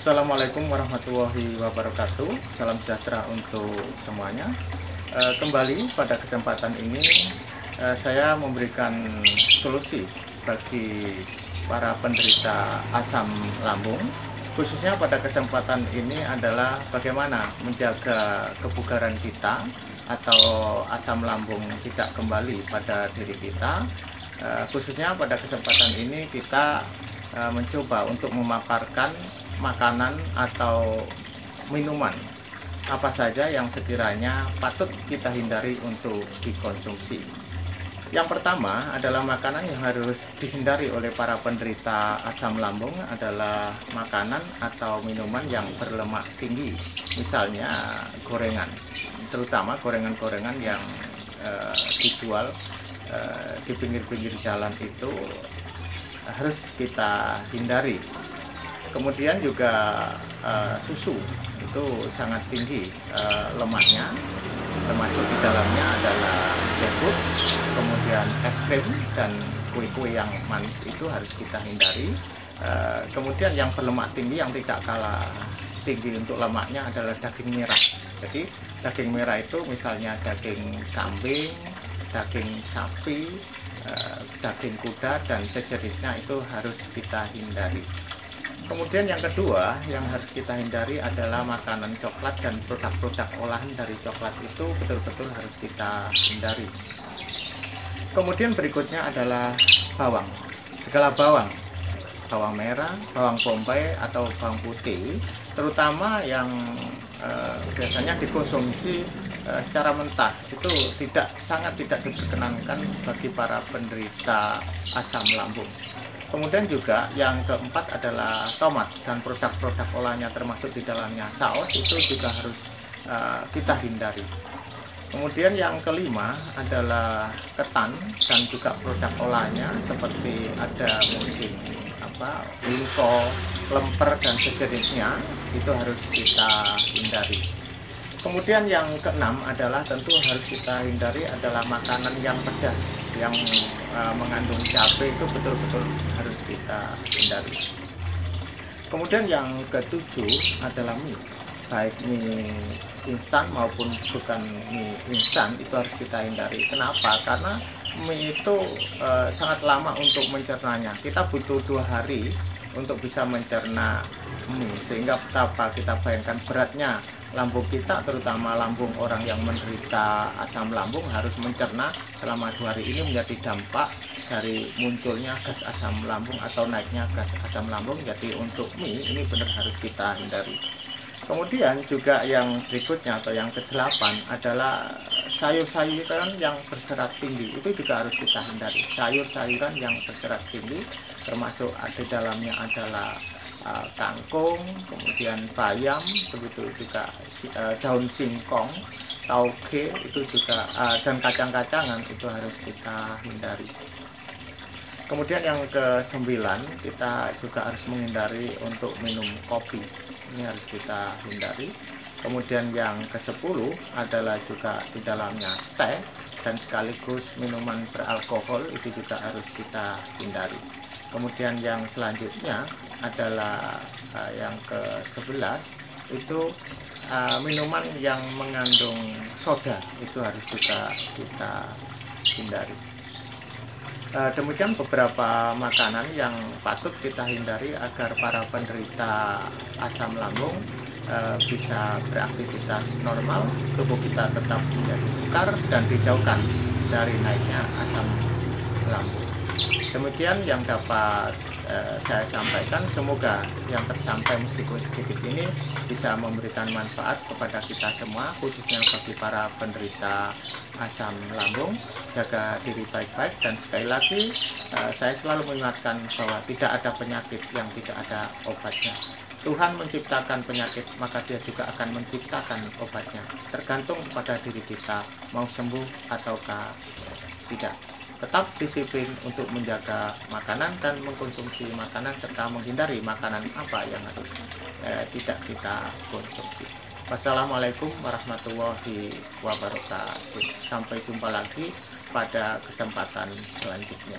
Assalamualaikum warahmatullahi wabarakatuh. Salam sejahtera untuk semuanya. Kembali pada kesempatan ini saya memberikan solusi bagi para penderita asam lambung. Khususnya pada kesempatan ini adalah bagaimana menjaga kebugaran kita atau asam lambung tidak kembali pada diri kita. Khususnya pada kesempatan ini kita mencoba untuk memaparkan makanan atau minuman apa saja yang sekiranya patut kita hindari untuk dikonsumsi. Yang pertama adalah makanan yang harus dihindari oleh para penderita asam lambung adalah makanan atau minuman yang berlemak tinggi, misalnya gorengan, terutama gorengan-gorengan yang dijual di pinggir-pinggir jalan itu harus kita hindari. Kemudian juga susu itu sangat tinggi lemaknya, termasuk di dalamnya adalah yogurt, kemudian es krim dan kue-kue yang manis itu harus kita hindari. Kemudian yang berlemak tinggi yang tidak kalah tinggi untuk lemaknya adalah daging merah. Jadi daging merah itu misalnya daging kambing, daging sapi, daging kuda dan sejenisnya itu harus kita hindari. Kemudian yang kedua yang harus kita hindari adalah makanan coklat dan produk-produk olahan dari coklat itu betul-betul harus kita hindari. Kemudian berikutnya adalah bawang, segala bawang, bawang merah, bawang bombay atau bawang putih, terutama yang biasanya dikonsumsi secara mentah itu sangat tidak diperkenankan bagi para penderita asam lambung. Kemudian juga yang keempat adalah tomat dan produk-produk olahnya termasuk di dalamnya saus itu juga harus kita hindari. Kemudian yang kelima adalah ketan dan juga produk olahnya seperti ada mungkin winko, lemper dan sejenisnya itu harus kita hindari. Kemudian yang keenam adalah tentu harus kita hindari adalah makanan yang pedas, yang mengandung cabai itu betul-betul harus kita hindari. Kemudian yang ketujuh adalah mie, baik mie instan maupun bukan mie instan itu harus kita hindari. Kenapa? Karena mie itu sangat lama untuk mencernanya. Kita butuh 2 hari untuk bisa mencerna mie, sehingga betapa kita bayangkan beratnya lambung kita, terutama lambung orang yang menderita asam lambung harus mencerna selama 2 hari ini menjadi dampak dari munculnya gas asam lambung atau naiknya gas asam lambung. Jadi untuk mie ini benar harus kita hindari. Kemudian juga yang berikutnya atau yang ke-8 adalah sayur-sayuran yang berserat tinggi, itu juga harus kita hindari. Sayur-sayuran yang berserat tinggi termasuk di dalamnya adalah kangkung, kemudian bayam, begitu juga daun singkong, tauge itu juga dan kacang-kacangan itu harus kita hindari. Kemudian yang ke-9 kita juga harus menghindari untuk minum kopi, ini harus kita hindari. Kemudian yang ke-10 adalah juga di dalamnya teh dan sekaligus minuman beralkohol itu juga harus kita hindari. Kemudian yang selanjutnya adalah yang ke-11 itu minuman yang mengandung soda itu harus juga kita hindari. Demikian beberapa makanan yang patut kita hindari agar para penderita asam lambung bisa beraktivitas normal, tubuh kita tetap menjadi bugar dan dijauhkan dari naiknya asam lambung. Demikian yang dapat saya sampaikan. Semoga yang tersampaikan meskipun sedikit ini bisa memberikan manfaat kepada kita semua, khususnya bagi para penderita asam lambung. Jaga diri baik-baik dan sekali lagi saya selalu mengingatkan bahwa tidak ada penyakit yang tidak ada obatnya. Tuhan menciptakan penyakit, maka Dia juga akan menciptakan obatnya. Tergantung pada diri kita mau sembuh ataukah tidak. Tetap disiplin untuk menjaga makanan dan mengkonsumsi makanan serta menghindari makanan apa yang harus tidak kita konsumsi. Wassalamualaikum warahmatullahi wabarakatuh. Sampai jumpa lagi pada kesempatan selanjutnya.